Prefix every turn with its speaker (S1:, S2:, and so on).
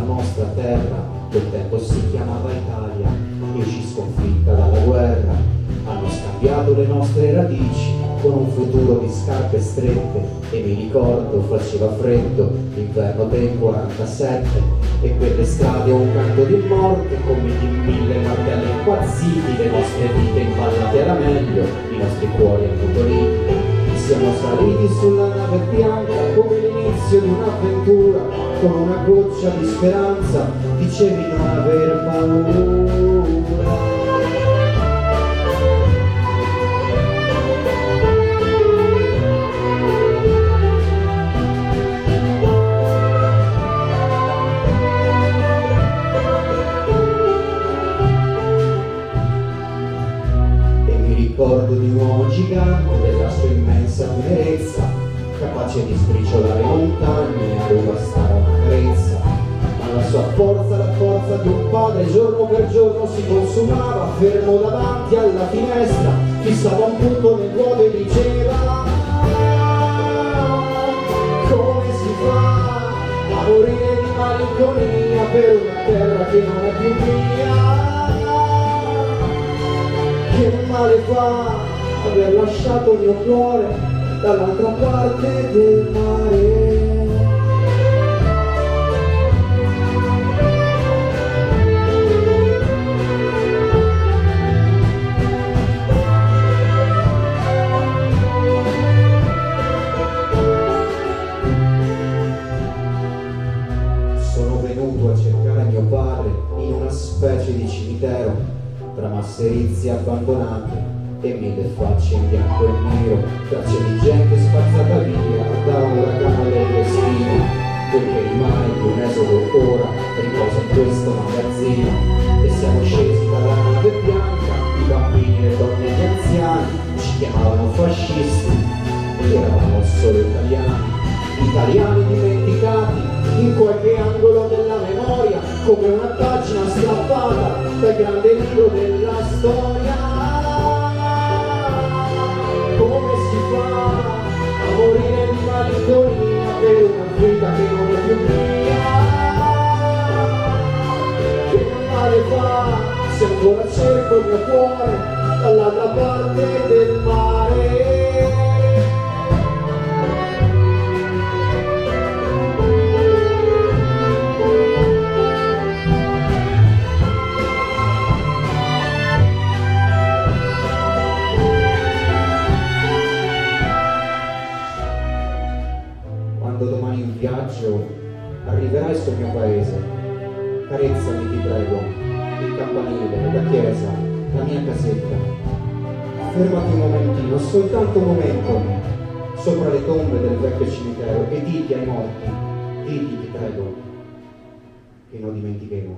S1: nostra terra, quel tempo si chiamava Italia, e uscì sconfitta dalla guerra. Hanno scambiato le nostre radici con un futuro di scarpe strette, e mi ricordo faceva freddo l'inverno del 47, e per le strade un canto di morte come di 1000 martelli impazziti, le nostre vite impallate alla meglio, i nostri cuori ammutoriti. Siamo saliti sulla nave bianca come l'inizio di un'avventura, con una goccia di speranza dicevi non aver paura. Ricordo di un uomo gigante della sua immensa tenerezza, capace di sbriciolare montagne a devastare una carezza. Ma la sua forza, la forza di un padre, giorno per giorno si consumava, fermo davanti alla finestra, fissava un punto nel vuoto e diceva: come si fa a morire di malinconia per una terra che non è più mia? Che male fa aver lasciato il mio cuore dall'altra parte del mare. Sono venuto a cercare mio padre in una specie di cimitero, tra masserizie abbandonate e 1000 facce in bianco e nero, tracce di gente spazzata via da un uragano del destino. Quel che rimane di un esodo ora riposa in questo magazzino. E siamo scesi dalla nave bianca, i bambini, le donne e gli anziani ci chiamavano fascisti, eravamo solo italiani dimenticati in qualche angolo della memoria, come una pagina strappata dal grande libro della storia. Come si fa a morire di malinconia per una vita che non è più mia? Che male fa se ancora cerco il mio cuore dall'altra parte del mare? Quando domani in viaggio arriverai sul mio paese, carezzami, ti prego, il campanile, la chiesa, la mia casetta. Fermati un momentino, soltanto un momento, sopra le tombe del vecchio cimitero, e diti ai morti, diti, ti prego, che non dimenticheremo.